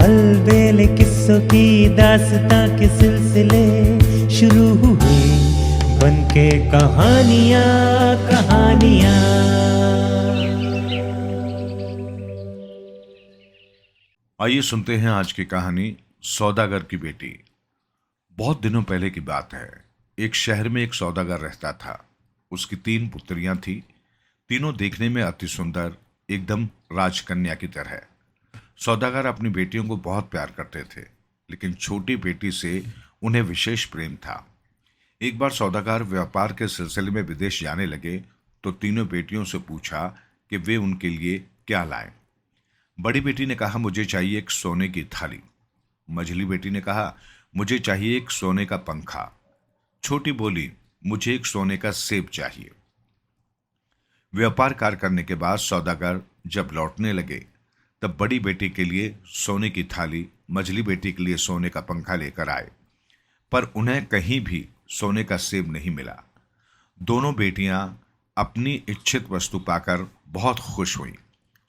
अलबेले किस्सों की दास्तां के सिलसिले शुरू हुए, बनके कहानियां कहानियां। आइए सुनते हैं आज की कहानी सौदागर की बेटी। बहुत दिनों पहले की बात है। एक शहर में एक सौदागर रहता था। उसकी 3 पुत्रियां थी। तीनों देखने में अति सुंदर, एकदम राजकन्या की तरह। सौदागर अपनी बेटियों को बहुत प्यार करते थे, लेकिन छोटी बेटी से उन्हें विशेष प्रेम था। एक बार सौदागर व्यापार के सिलसिले में विदेश जाने लगे तो तीनों बेटियों से पूछा कि वे उनके लिए क्या लाएं। बड़ी बेटी ने कहा, मुझे चाहिए एक सोने की थाली। मझली बेटी ने कहा, मुझे चाहिए एक सोने का पंखा। छोटी बोली, मुझे एक सोने का सेब चाहिए। व्यापार कार्य करने के बाद सौदागर जब लौटने लगे तब बड़ी बेटी के लिए सोने की थाली, मझली बेटी के लिए सोने का पंखा लेकर आए, पर उन्हें कहीं भी सोने का सेब नहीं मिला। दोनों बेटियां अपनी इच्छित वस्तु पाकर बहुत खुश हुईं।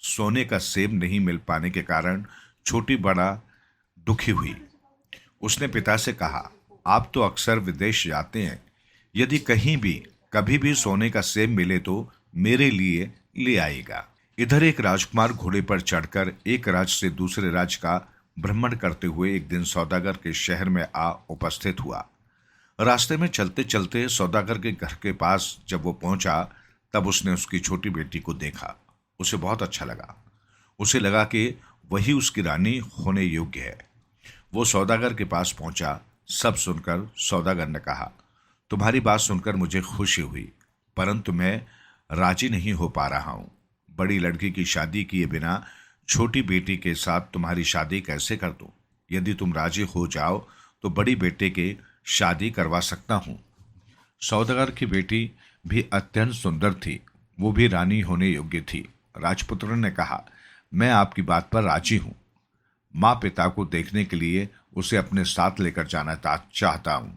सोने का सेब नहीं मिल पाने के कारण छोटी बड़ा दुखी हुई। उसने पिता से कहा, आप तो अक्सर विदेश जाते हैं, यदि कहीं भी कभी भी सोने का सेब मिले तो मेरे लिए ले आएगा। इधर एक राजकुमार घोड़े पर चढ़कर एक राज्य से दूसरे राज्य का भ्रमण करते हुए एक दिन सौदागर के शहर में आ उपस्थित हुआ। रास्ते में चलते चलते सौदागर के घर के पास जब वो पहुंचा तब उसने उसकी छोटी बेटी को देखा। उसे बहुत अच्छा लगा। उसे लगा कि वही उसकी रानी होने योग्य है। वो सौदागर के पास पहुंचा। सब सुनकर सौदागर ने कहा, तुम्हारी बात सुनकर मुझे खुशी हुई, परंतु मैं राजी नहीं हो पा रहा हूं। बड़ी लड़की की शादी किए बिना छोटी बेटी के साथ तुम्हारी शादी कैसे कर दूं? यदि तुम राजी हो जाओ तो बड़ी बेटे के शादी करवा सकता हूं। सौदागर की बेटी भी अत्यंत सुंदर थी, वो भी रानी होने योग्य थी। राजपुत्र ने कहा, मैं आपकी बात पर राजी हूं। माँ पिता को देखने के लिए उसे अपने साथ लेकर जाना चाहता हूं।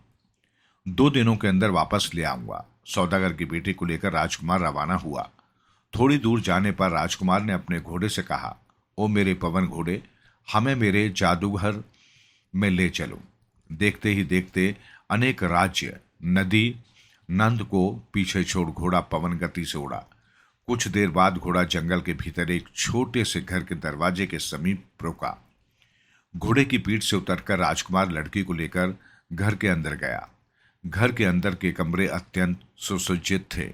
2 दिनों के अंदर वापस ले आऊंगा। सौदागर की बेटी को लेकर राजकुमार रवाना हुआ। थोड़ी दूर जाने पर राजकुमार ने अपने घोड़े से कहा, ओ मेरे पवन घोड़े, हमें मेरे जादूघर में ले चलो। देखते ही देखते अनेक राज्य, नदी, नंद को पीछे छोड़ घोड़ा पवन गति से उड़ा। कुछ देर बाद घोड़ा जंगल के भीतर एक छोटे से घर के दरवाजे के समीप रुका। घोड़े की पीठ से उतरकर राजकुमार लड़की को लेकर घर के अंदर गया। घर के अंदर के कमरे अत्यंत सुसज्जित थे।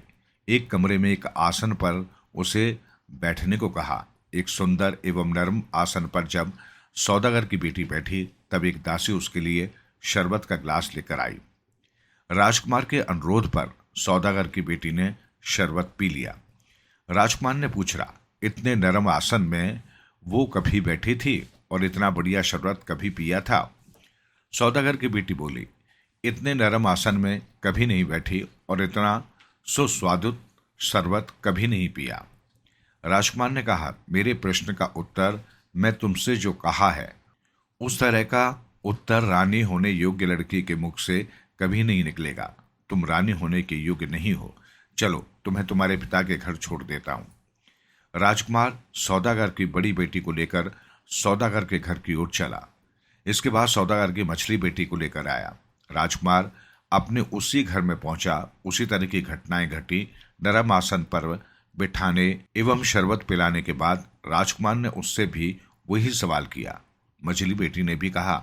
एक कमरे में एक आसन पर उसे बैठने को कहा। एक सुंदर एवं नरम आसन पर जब सौदागर की बेटी बैठी तब एक दासी उसके लिए शरबत का ग्लास लेकर आई। राजकुमार के अनुरोध पर सौदागर की बेटी ने शरबत पी लिया। राजकुमार ने पूछा, इतने नरम आसन में वो कभी बैठी थी और इतना बढ़िया शरबत कभी पिया था? सौदागर की बेटी बोली, इतने नरम आसन में कभी नहीं बैठी और इतना सुस्वादुत शरबत कभी नहीं पिया। राजकुमार ने कहा, मेरे प्रश्न का उत्तर मैं तुमसे जो कहा है उस तरह का उत्तर रानी होने योग्य लड़की के मुख से कभी नहीं निकलेगा। तुम रानी होने के योग्य नहीं हो। चलो, तुम्हें तुम्हारे पिता के घर छोड़ देता हूं। राजकुमार सौदागर की बड़ी बेटी को लेकर सौदागर के घर की ओर चला। इसके बाद सौदागर की मछली बेटी को लेकर आया। राजकुमार अपने उसी घर में पहुंचा। उसी तरह की घटनाएं घटी। नरम आसन पर बिठाने एवं शरबत पिलाने के बाद राजकुमार ने उससे भी वही सवाल किया। मछली बेटी ने भी कहा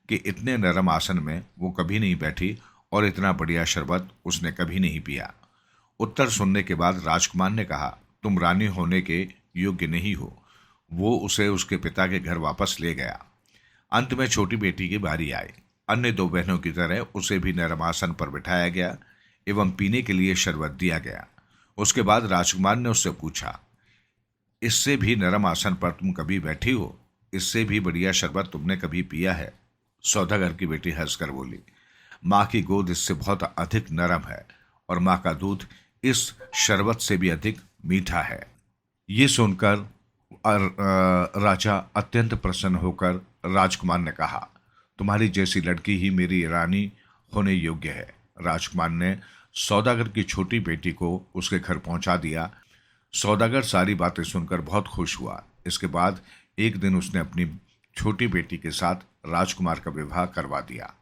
कि इतने नरम आसन में वो कभी नहीं बैठी और इतना बढ़िया शरबत उसने कभी नहीं पिया। उत्तर सुनने के बाद राजकुमार ने कहा, तुम रानी होने के योग्य नहीं हो। वो उसे उसके पिता के घर वापस ले गया। अंत में छोटी बेटी की बारी आई। अन्य 2 बहनों की तरह उसे भी नरम आसन पर बिठाया गया एवं पीने के लिए शरबत दिया गया। उसके बाद राजकुमार ने उससे पूछा, इससे भी नरम आसन पर तुम कभी बैठी हो? इससे भी बढ़िया शरबत तुमने कभी पिया है? सौदागर की बेटी हंसकर बोली, माँ की गोद इससे बहुत अधिक नरम है और माँ का दूध इस शरबत से भी अधिक मीठा है। ये सुनकर राजा अत्यंत प्रसन्न होकर राजकुमार ने कहा, तुम्हारी जैसी लड़की ही मेरी रानी होने योग्य है। राजकुमार ने सौदागर की छोटी बेटी को उसके घर पहुंचा दिया। सौदागर सारी बातें सुनकर बहुत खुश हुआ। इसके बाद एक दिन उसने अपनी छोटी बेटी के साथ राजकुमार का विवाह करवा दिया।